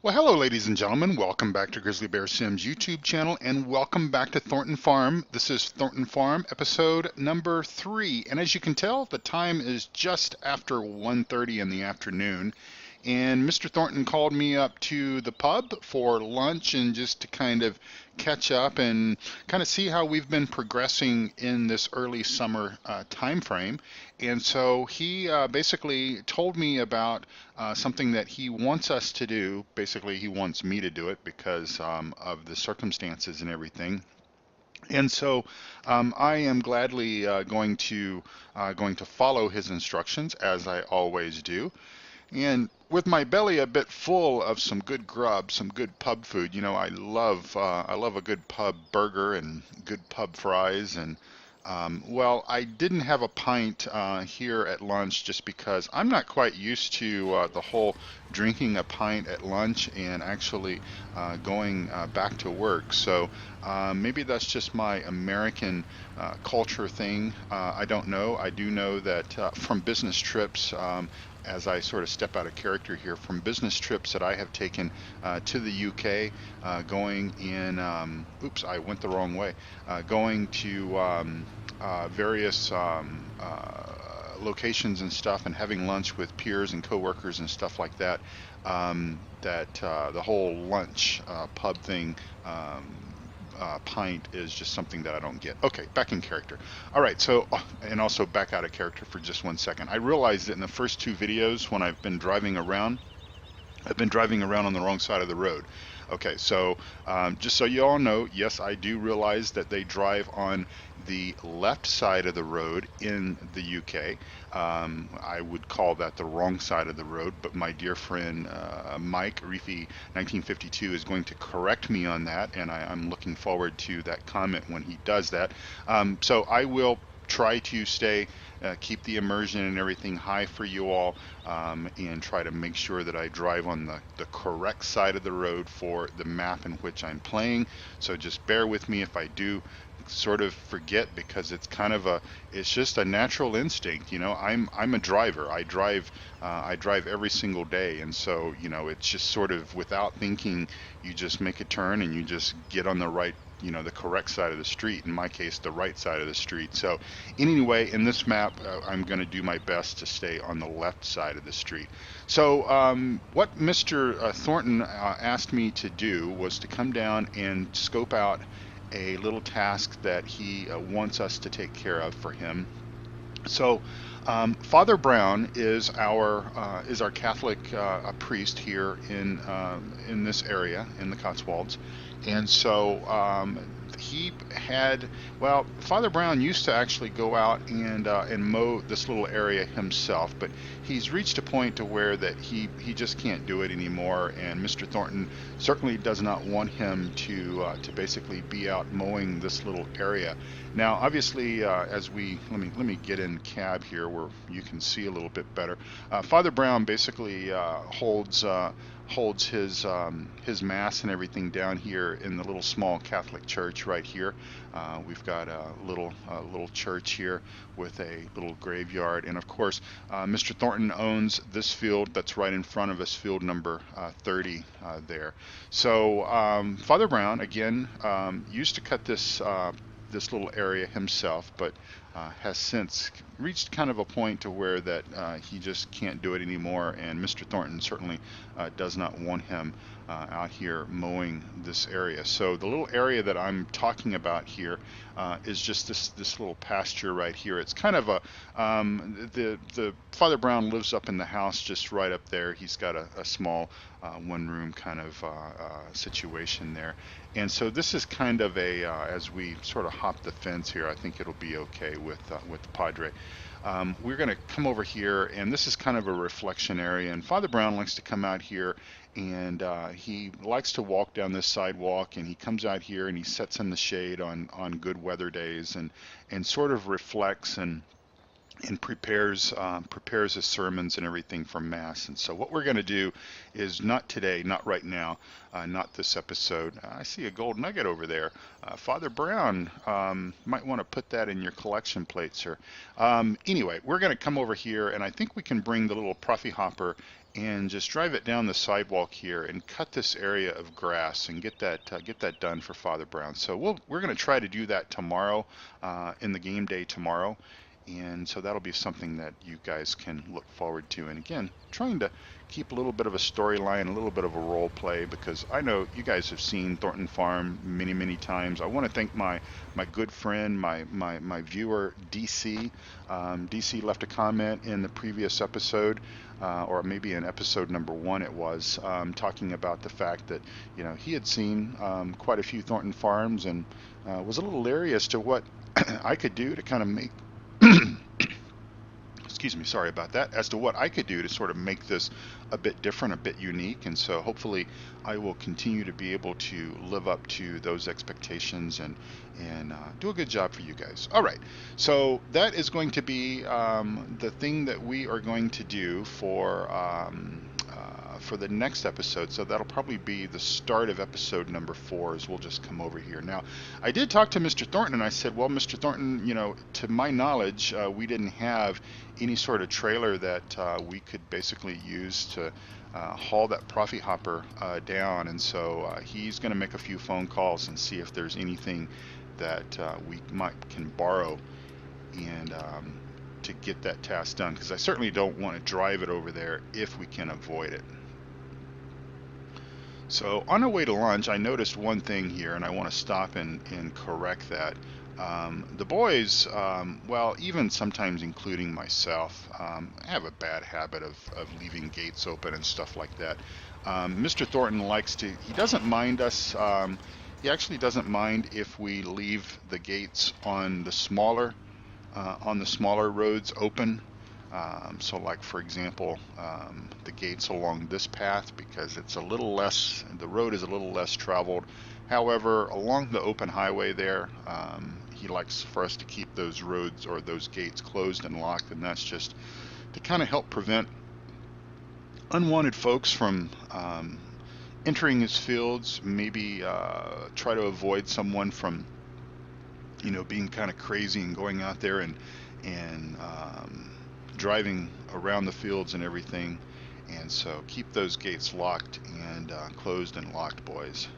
Well, hello, ladies and gentlemen. Welcome back to Grizzly Bear Sims YouTube channel, and welcome back to Thornton Farm. This is Thornton Farm, episode number 3. And as you can tell, the time is just after 1:30 in the afternoon. And Mr. Thornton called me up to the pub for lunch and just to kind of catch up and kind of see how we've been progressing in this early summer time frame. And so he basically told me about something that he wants us to do. Basically, he wants me to do it because of the circumstances and everything. And so I am gladly going to follow his instructions as I always do. And with my belly a bit full of some good grub, some good pub food, I love a good pub burger and good pub fries. And well, I didn't have a pint here at lunch just because I'm not quite used to the whole drinking a pint at lunch and actually going back to work. So maybe that's just my American culture thing. I don't know. I do know that from business trips, as I sort of step out of character here, from business trips that I have taken to the UK, going in, oops, I went the wrong way, going to various locations and stuff and having lunch with peers and coworkers and stuff like that, the whole lunch pub thing pint is just something that I don't get. Okay, back in character. All right, so, and also back out of character for just 1 second. I realized that in the first 2 videos when I've been driving around, I've been driving around on the wrong side of the road. Okay, so just so you all know, yes, I do realize that they drive on the left side of the road in the UK. I would call that the wrong side of the road, but my dear friend Mike Reefy 1952 is going to correct me on that, and I'm looking forward to that comment when he does that. So I will try to keep the immersion and everything high for you all, and try to make sure that I drive on the correct side of the road for the map in which I'm playing. So just bear with me if I do sort of forget, because it's just a natural instinct. I'm a driver. I drive every single day, and so it's just sort of without thinking, you just make a turn and you just get on the correct side of the street, in my case the right side of the street. So anyway, in this map, I'm going to do my best to stay on the left side of the street. So what Mr. Thornton asked me to do was to come down and scope out a little task that he wants us to take care of for him. So Father Brown is our Catholic priest here in this area in the Cotswolds. And so Father Brown used to actually go out and mow this little area himself, but he's reached a point to where that he just can't do it anymore, and Mr. Thornton certainly does not want him to basically be out mowing this little area. Now, obviously, let me get in cab here where you can see a little bit better. Father Brown basically holds his mass and everything down here in the little small Catholic church right here. We've got a little church here with a little graveyard, and of course, Mr. Thornton owns this field that's right in front of us, field number 30 there. So Father Brown again used to cut this little area himself, but has since reached kind of a point to where that he just can't do it anymore, and Mr. Thornton certainly does not want him out here mowing this area. So the little area that I'm talking about here is just this little pasture right here. It's kind of the Father Brown lives up in the house just right up there. He's got a small one-room kind of situation there. And so this is kind of as we sort of hop the fence here, I think it'll be okay with the Padre. We're going to come over here, and this is kind of a reflection area, and Father Brown likes to come out here, and he likes to walk down this sidewalk, and he comes out here and he sits in the shade on good weather days and sort of reflects and prepares his sermons and everything for mass. And so what we're going to do is not today, not right now, not this episode. I see a gold nugget over there. Father Brown, might want to put that in your collection plate, sir. Anyway, we're going to come over here, and I think we can bring the little Profi hopper and just drive it down the sidewalk here and cut this area of grass and get that done for Father Brown. So we're going to try to do that tomorrow, in the game day tomorrow. And so that'll be something that you guys can look forward to. And again, trying to keep a little bit of a storyline, a little bit of a role play, because I know you guys have seen Thornton Farm many, many times. I want to thank my good friend, my viewer, DC. DC left a comment in the previous episode, or maybe in episode number 1 it was, talking about the fact that, you know, he had seen quite a few Thornton Farms and was a little leery as to what I could do to kind of make excuse me, sorry about that, as to what I could do to sort of make this a bit different, a bit unique. And so hopefully I will continue to be able to live up to those expectations and do a good job for you guys. All right, so that is going to be the thing that we are going to do for the next episode. So that'll probably be the start of episode number 4, as we'll just come over here. Now, I did talk to Mr. Thornton, and I said, well, Mr. Thornton, you know, to my knowledge, we didn't have any sort of trailer that we could basically use to haul that Profi hopper down. And so he's going to make a few phone calls and see if there's anything that we can borrow and to get that task done, because I certainly don't want to drive it over there if we can avoid it. So on our way to lunch, I noticed one thing here, and I want to stop and correct that. The boys, well, even sometimes including myself, have a bad habit of leaving gates open and stuff like that. Mr. Thornton he doesn't mind us, he actually doesn't mind if we leave the gates on the smaller roads open. So like, for example, the gates along this path, because it's a little less, the road is a little less traveled. However, along the open highway there, he likes for us to keep those roads or those gates closed and locked, and that's just to kind of help prevent unwanted folks from entering his fields, maybe try to avoid someone from, you know, being kind of crazy and going out there and driving around the fields and everything. And so keep those gates locked and closed and locked, boys.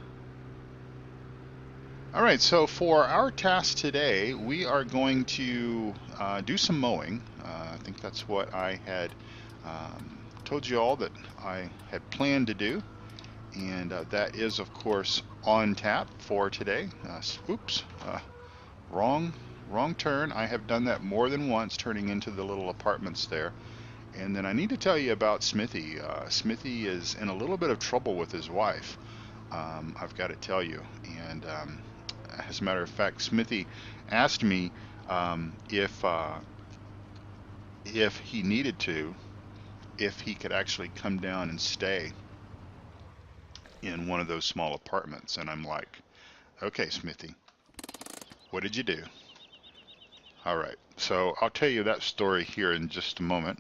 All right, so for our task today, we are going to do some mowing. I think that's what I had told you all that I had planned to do. And that is, of course, on tap for today. Oops, wrong turn. I have done that more than once, turning into the little apartments there. And then I need to tell you about Smithy. Smithy is in a little bit of trouble with his wife, I've got to tell you. And as a matter of fact, Smithy asked me if he needed to, if he could actually come down and stay in one of those small apartments. And I'm like, okay, Smithy, what did you do? All right, so I'll tell you that story here in just a moment.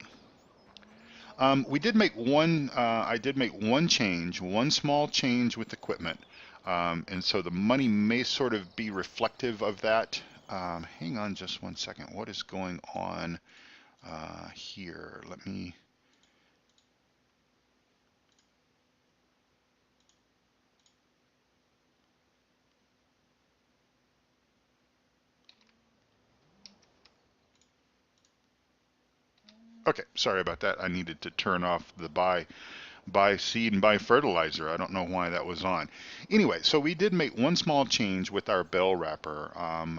We did make one, I did make one change, one small change with equipment. And so the money may sort of be reflective of that. Hang on just one second. What is going on here? Let me... Okay, sorry about that. I needed to turn off the buy seed and buy fertilizer. I don't know why that was on. Anyway, so we did make one small change with our bell wrapper.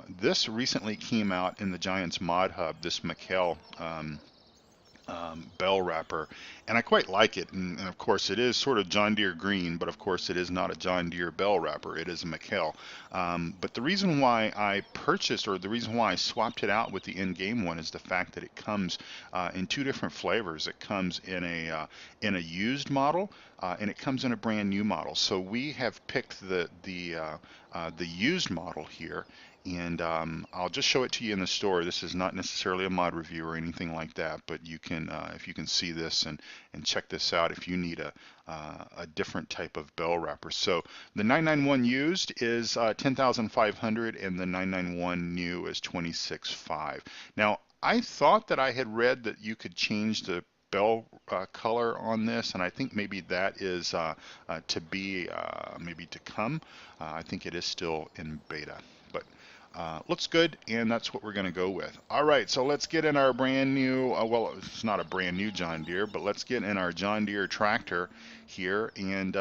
This recently came out in the Giants Mod Hub, this McHale bell wrapper, and I quite like it. And of course, it is sort of John Deere green, but of course, it is not a John Deere bell wrapper. It is a McHale. But the reason why I purchased, or the reason why I swapped it out with the in-game one, is the fact that it comes in 2 different flavors. It comes in a used model, and it comes in a brand new model. So we have picked the used model here, And I'll just show it to you in the store. This is not necessarily a mod review or anything like that, but you can, if you can see this and check this out if you need a different type of bell wrapper. So the 991 used is 10,500 and the 991 new is 26,500. Now, I thought that I had read that you could change the bell color on this, and I think maybe that is to be maybe to come. I think it is still in beta, but looks good, and that's what we're going to go with. All right, so let's get in our brand new, well, it's not a brand new John Deere, but let's get in our John Deere tractor here. And,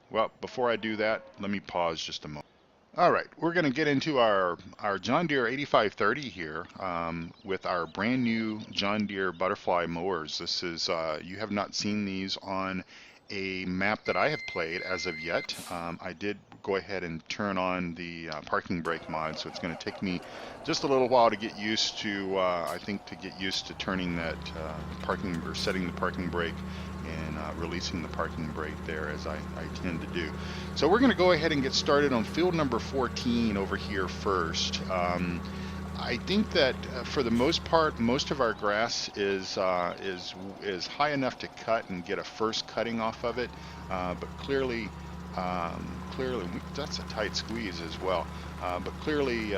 well, before I do that, let me pause just a moment. All right, we're going to get into our John Deere 8530 here with our brand new John Deere butterfly mowers. This is, you have not seen these on a map that I have played as of yet. I did go ahead and turn on the parking brake mod, so it's going to take me just a little while to get used to, I think to get used to turning that parking, or setting the parking brake and releasing the parking brake there, as I tend to do. So we're going to go ahead and get started on field number 14 over here first. I think that for the most part, most of our grass is high enough to cut and get a first cutting off of it, but clearly, that's a tight squeeze as well. But clearly,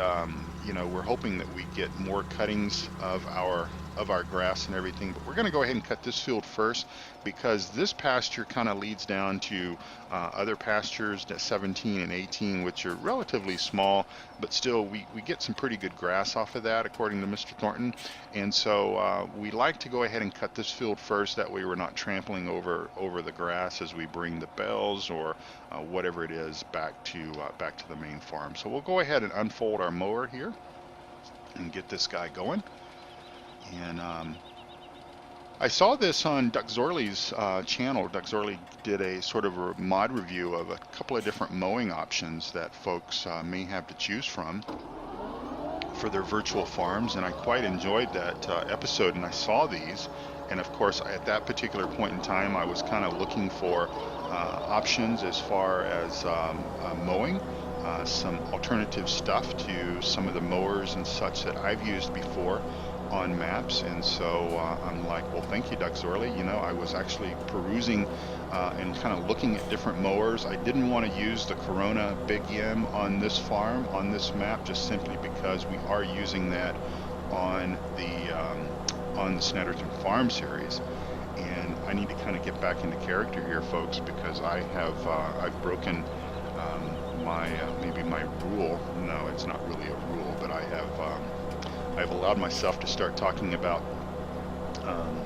you know, we're hoping that we get more cuttings of our grass and everything. But we're going to go ahead and cut this field first, because this pasture kind of leads down to other pastures, 17 and 18, which are relatively small, but still we get some pretty good grass off of that, according to Mr. Thornton. And so we like to go ahead and cut this field first. That way we're not trampling over the grass as we bring the bells or whatever it is back to the main farm. So we'll go ahead and unfold our mower here and get this guy going. And I saw this on Duck Zorley's channel. Duck Zorley did a sort of a mod review of a couple of different mowing options that folks may have to choose from for their virtual farms, and I quite enjoyed that episode. And I saw these, and of course at that particular point in time I was kind of looking for options as far as mowing, some alternative stuff to some of the mowers and such that I've used before on maps. And so I'm like, well, thank you, Duck Zorley. You know, I was actually perusing and kind of looking at different mowers. I didn't want to use the Corona Big Yam on this farm, on this map, just simply because we are using that on the Thornton Farm series. And I need to kind of get back into character here, folks, because I have I've broken my maybe my rule. No, it's not really a rule, but I've allowed myself to start talking about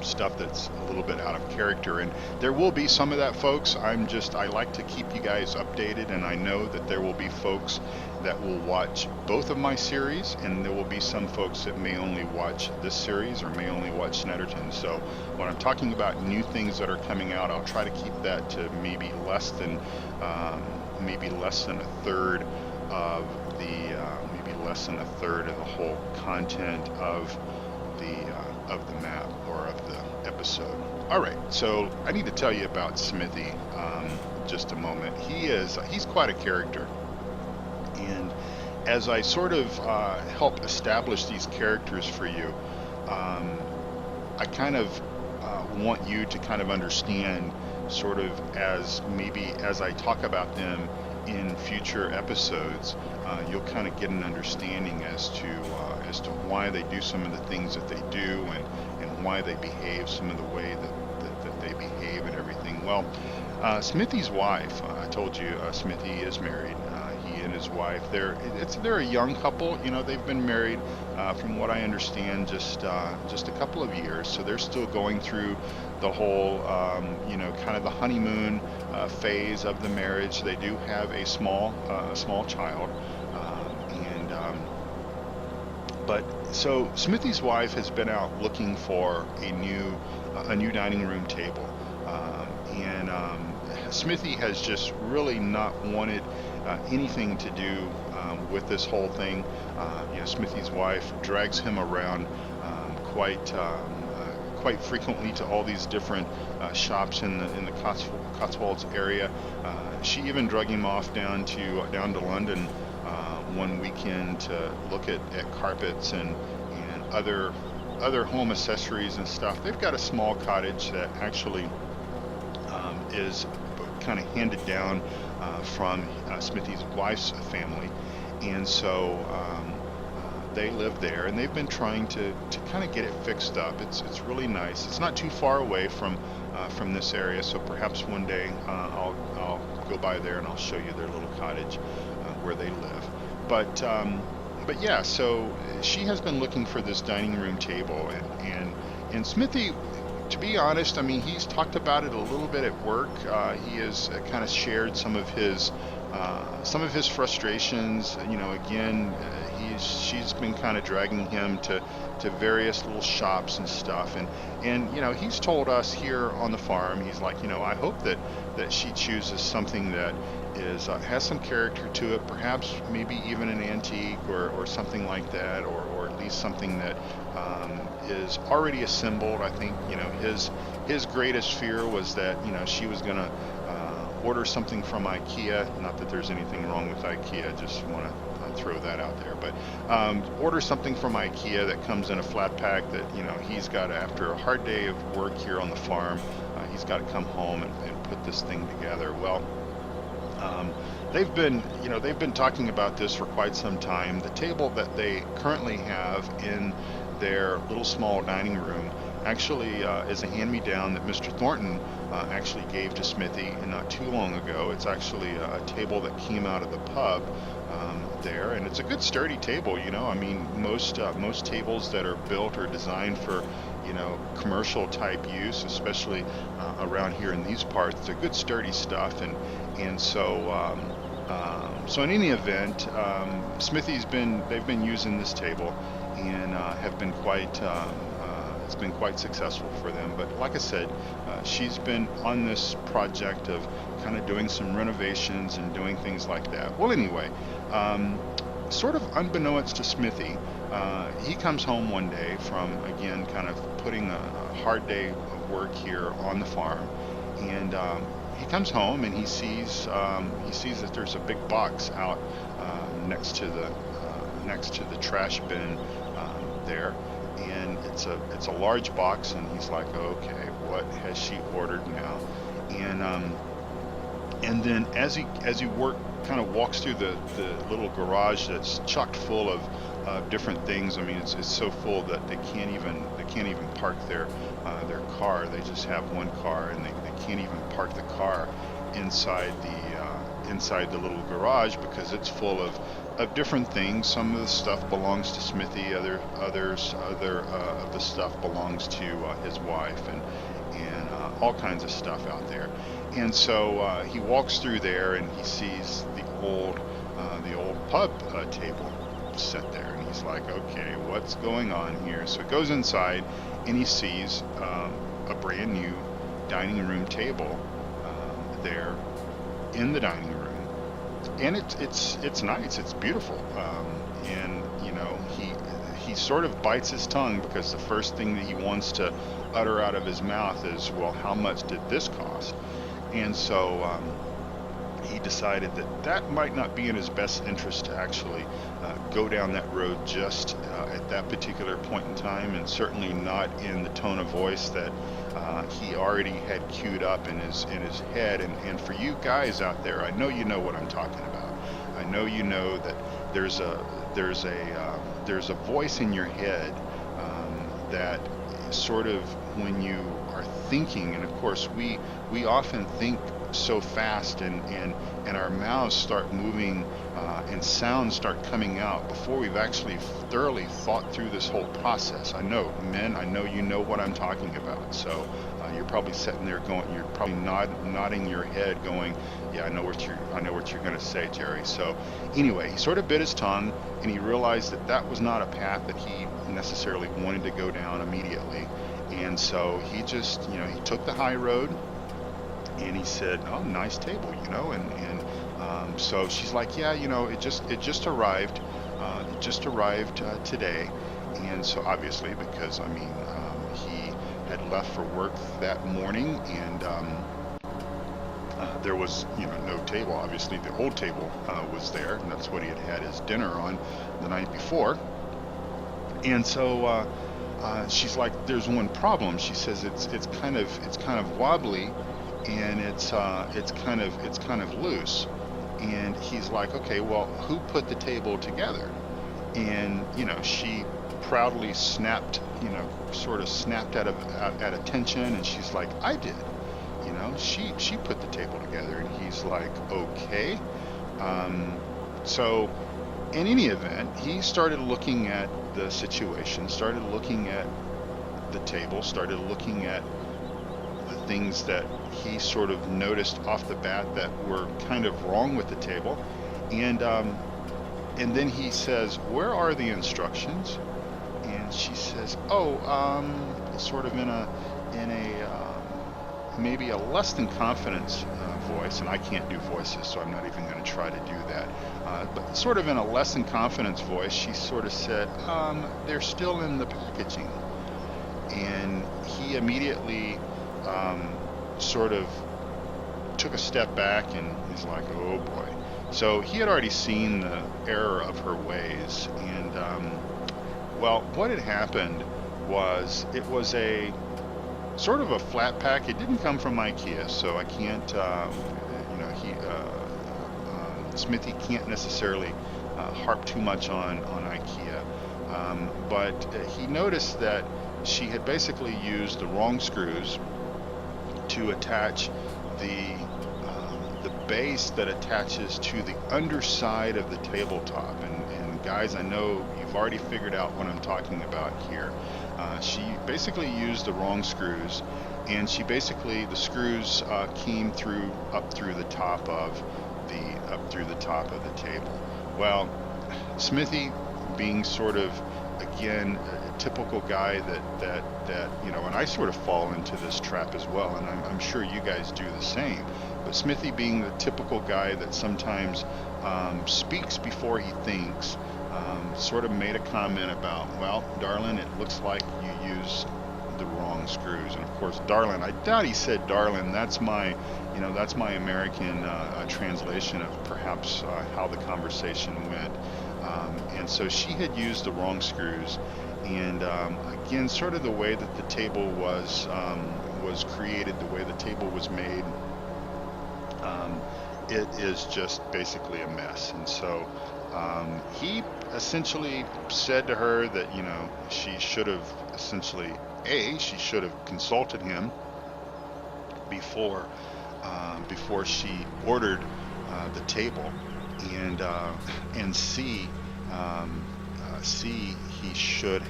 stuff that's a little bit out of character, and there will be some of that, folks. I like to keep you guys updated, and I know that there will be folks that will watch both of my series, and there will be some folks that may only watch this series or may only watch Snetterton. So when I'm talking about new things that are coming out, I'll try to keep that to maybe less than a third of the whole content of the map or of the episode. All right, so I need to tell you about Smithy just a moment. He's quite a character, and as I sort of help establish these characters for you, I kind of want you to kind of understand, sort of as I talk about them in future episodes, you'll kind of get an understanding as to why they do some of the things that they do, and why they behave some of the way that they behave and everything. Well, Smithy's wife, I told you, Smithy is married. He and his wife, they're a young couple. You know, they've been married, from what I understand, just a couple of years. So they're still going through the whole, you know, kind of the honeymoon phase of the marriage. They do have a small child, but so Smithy's wife has been out looking for a new dining room table, and Smithy has just really not wanted anything to do with this whole thing. You know, Smithy's wife drags him around quite frequently to all these different shops in the Cotswolds area. She even drug him off down to London one weekend to look at carpets and other home accessories and stuff. They've got a small cottage that actually is kind of handed down from Smithy's wife's family, and so they live there, and they've been trying to kind of get it fixed up. It's really nice. It's not too far away from this area, so perhaps one day I'll go by there and I'll show you their little cottage where they live. But yeah, so she has been looking for this dining room table, and Smithy, to be honest, I mean, he's talked about it a little bit at work. He has kind of shared some of his frustrations. You know, again, she's been kind of dragging him to various little shops and stuff, and you know, he's told us here on the farm, he's like, you know, I hope that she chooses something that is has some character to it, perhaps maybe even an antique or something like that, or at least something that is already assembled. I think, you know, his greatest fear was that, you know, she was gonna order something from IKEA. Not that there's anything wrong with IKEA, just want to throw that out there, but order something from IKEA that comes in a flat pack that, you know, he's got, after a hard day of work here on the farm, he's got to come home and put this thing together. Well, they've been talking about this for quite some time. The table that they currently have in their little small dining room actually is a hand-me-down that Mr. Thornton actually gave to Smithy not too long ago. It's actually a table that came out of the pub there, and it's a good sturdy table. You know, I mean, most tables that are built or designed for, you know, commercial type use, especially around here in these parts, they're good sturdy stuff. And so so in any event, they've been using this table and have been quite it's been quite successful for them. But like I said, she's been on this project of kind of doing some renovations and doing things like that. Well, anyway, sort of unbeknownst to Smithy, he comes home one day from, again, kind of putting a hard day of work here on the farm, and he comes home and he sees that there's a big box out next to the trash bin there, and it's a large box, and he's like, okay, what has she ordered now? And then as he kind of walks through the little garage that's chocked full of different things. I mean, it's so full that they can't even park their car. They just have one car, and they can't even park the car inside the little garage because it's full of different things. Some of the stuff belongs to Smithy, other of the stuff belongs to his wife, and all kinds of stuff out there. And so he walks through there and he sees the old pub table set there, and he's like, okay, what's going on here? So he goes inside and he sees a brand new dining room table there in the dining room, and it's nice, it's beautiful, and you know, he sort of bites his tongue because the first thing that he wants to utter out of his mouth is, well, how much did this cost? And so he decided that might not be in his best interest to actually go down that road just at that particular point in time, and certainly not in the tone of voice that he already had queued up in his head. And for you guys out there, I know you know what I'm talking about. I know you know that there's a voice in your head that sort of, when you are thinking, and of course we often think so fast, and our mouths start moving and sounds start coming out before we've actually thoroughly thought through this whole process. I know, men, I know you know what I'm talking about. So you're probably sitting there going, you're probably nodding your head going, yeah, I know what you're going to say, Jerry. So anyway, he sort of bit his tongue, and he realized that was not a path that he necessarily wanted to go down immediately. And so he just, you know, he took the high road, and he said, oh, nice table, you know, and so she's like, yeah, you know, it just arrived today. And so obviously, because I mean, he had left for work that morning, and There was, no table. Obviously, the old table was there, and that's what he had had his dinner on the night before. And so she's like, "There's one problem." She says it's kind of wobbly, and it's kind of loose. And he's like, "Okay, well, who put the table together?" And she proudly snapped, sort of snapped at attention, and she's like, "I did. She put the table together." And he's like, "Okay." So in any event, he started looking at the situation, started looking at the table, started looking at the things that he sort of noticed off the bat that were kind of wrong with the table, and then he says, "Where are the instructions?" And she says, "Oh, sort of in a maybe a less than confidence voice," and I can't do voices, so I'm not even going to try to do that. But sort of in a less than confidence voice, she sort of said, "They're still in the packaging." And he immediately sort of took a step back, and he's like, "Oh boy." So he had already seen the error of her ways, and well, what had happened was it was a sort of a flat pack. It didn't come from IKEA, so I can't, Smithy can't necessarily harp too much on IKEA, but he noticed that she had basically used the wrong screws to attach the base that attaches to the underside of the tabletop. And guys, I know you've already figured out what I'm talking about here. She basically used the wrong screws, and the screws came up through the top of the table. Well, Smithy, being sort of, again, a typical guy that and I sort of fall into this trap as well, and I'm sure you guys do the same. But Smithy, being the typical guy that sometimes speaks before he thinks, sort of made a comment about, "Well, darling, it looks like you use the wrong screws." And of course, darling, I doubt he said darling. That's my American translation of perhaps how the conversation went. And so she had used the wrong screws, and again, sort of the way that the table was created, the way the table was made, it is just basically a mess. And so he essentially said to her that she should have consulted him before she ordered the table, and C, she should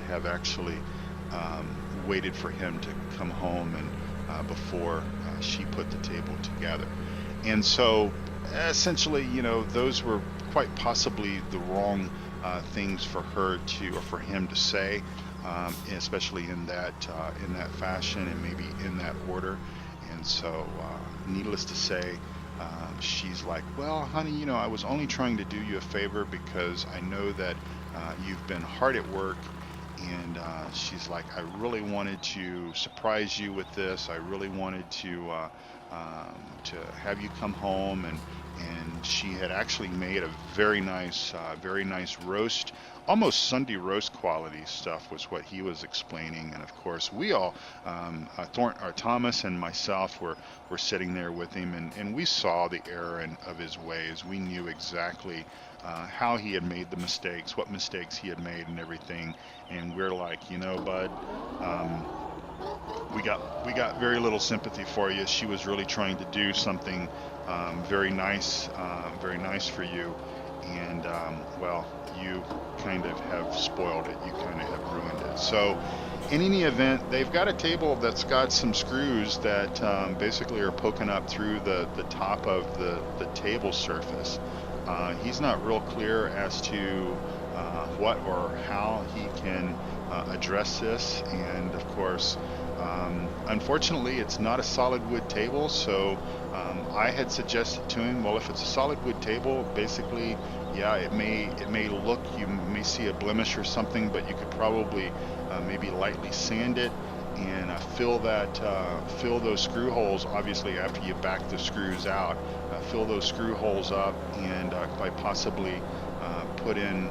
have actually waited for him to come home and before she put the table together. And so essentially, those were quite possibly the wrong things for him to say, especially in that fashion and maybe in that order. And so, needless to say, she's like, "Well, honey, I was only trying to do you a favor because I know that you've been hard at work." And she's like, "I really wanted to surprise you with this. I really wanted to have you come home." And she had actually made a very nice roast, almost Sunday roast quality stuff was what he was explaining. And of course, we all, Thomas and myself, were sitting there with him, and we saw the error of his ways. We knew exactly how he had made the mistakes, what mistakes he had made, and everything. And we're like, bud, we got very little sympathy for you. She was really trying to do something very nice for you, and well, you kind of have spoiled it. You kind of have ruined it. So in any event, they've got a table that's got some screws that basically are poking up through the top of the table surface. He's not real clear as to what or how he can address this, and of course, unfortunately, it's not a solid wood table. So I had suggested to him, well, if it's a solid wood table, basically, yeah, it may look, you may see a blemish or something, but you could probably maybe lightly sand it and fill those screw holes. Obviously, after you back the screws out, fill those screw holes up, and by possibly put in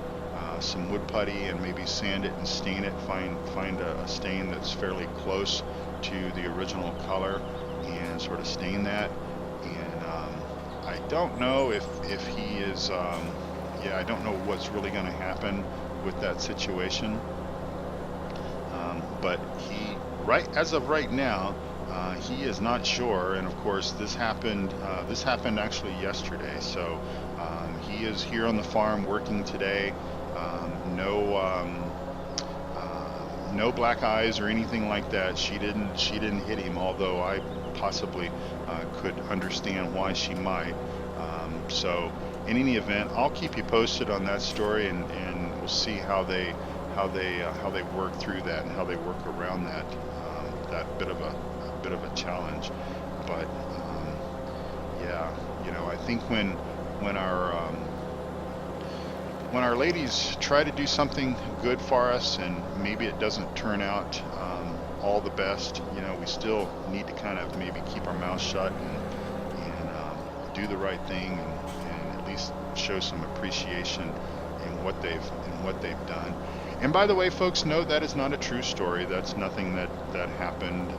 some wood putty and maybe sand it and stain it. Find a stain that's fairly close to the original color and sort of stain that. And I don't know if he is. Yeah, I don't know what's really going to happen with that situation. But he, right as of right now, he is not sure. And of course, this happened. This happened actually yesterday. So he is here on the farm working today. No black eyes or anything like that. She didn't hit him, although I possibly could understand why she might. So in any event, I'll keep you posted on that story, and we'll see how they work through that and how they work around that bit of a challenge. But yeah, I think when our ladies try to do something good for us and maybe it doesn't turn out all the best, we still need to kind of maybe keep our mouths shut and do the right thing, and at least show some appreciation in what they've done. And by the way, folks, no, that is not a true story. That's nothing that happened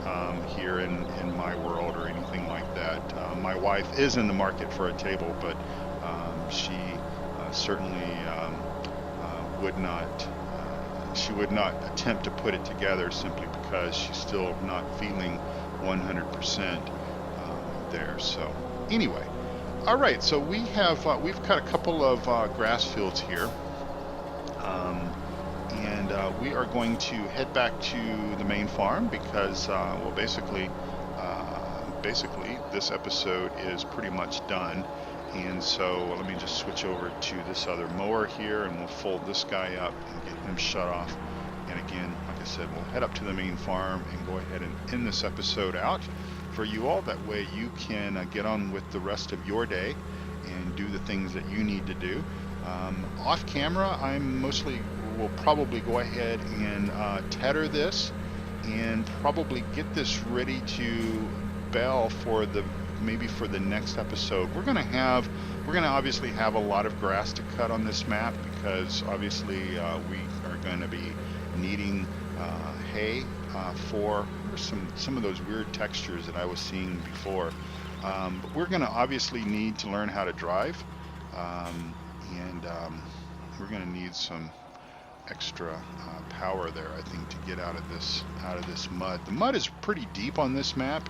here in my world or anything like that. My wife is in the market for a table, but she certainly would not. She would not attempt to put it together simply because she's still not feeling 100% there. So anyway, all right. So we've got a couple of grass fields here. And we are going to head back to the main farm because, well, basically, this episode is pretty much done. And so let me just switch over to this other mower here, and we'll fold this guy up and get him shut off. And again, like I said, we'll head up to the main farm and go ahead and end this episode out for you all. That way you can get on with the rest of your day and do the things that you need to do. Off camera, will probably go ahead and tether this and probably get this ready to bell for the next episode. We're gonna obviously have a lot of grass to cut on this map because obviously we are going to be needing hay for some of those weird textures that I was seeing before. But we're gonna obviously need to learn how to drive, and we're gonna need some extra power there, I think, to get out of this mud. The mud is pretty deep on this map.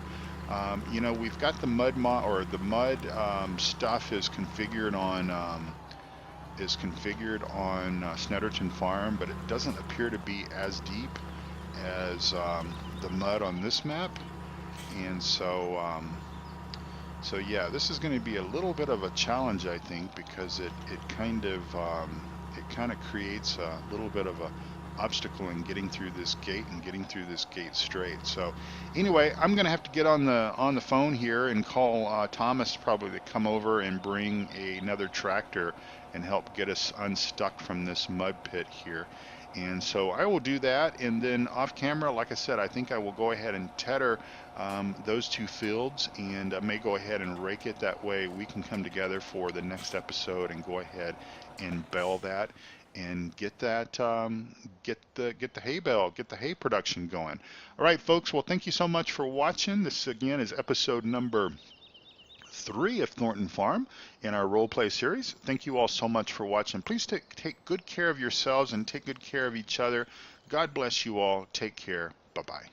We've got the mud stuff is configured on Thornton Farm, but it doesn't appear to be as deep as the mud on this map. And so yeah, this is going to be a little bit of a challenge, I think, because it kind of creates a little bit of a obstacle in getting through this gate and getting through this gate straight. So anyway, I'm going to have to get on the phone here and call Thomas probably to come over and bring another tractor and help get us unstuck from this mud pit here. And so I will do that, and then off camera, like I said, I think I will go ahead and tether those two fields, and I may go ahead and rake it. That way we can come together for the next episode and go ahead and bale that and get that get the hay bale, get the hay production going. All right, folks, well, thank you so much for watching. This again is episode number 3 of Thornton Farm in our role play series. Thank you all so much for watching. Please take good care of yourselves and take good care of each other. God bless you all. Take care. Bye-bye.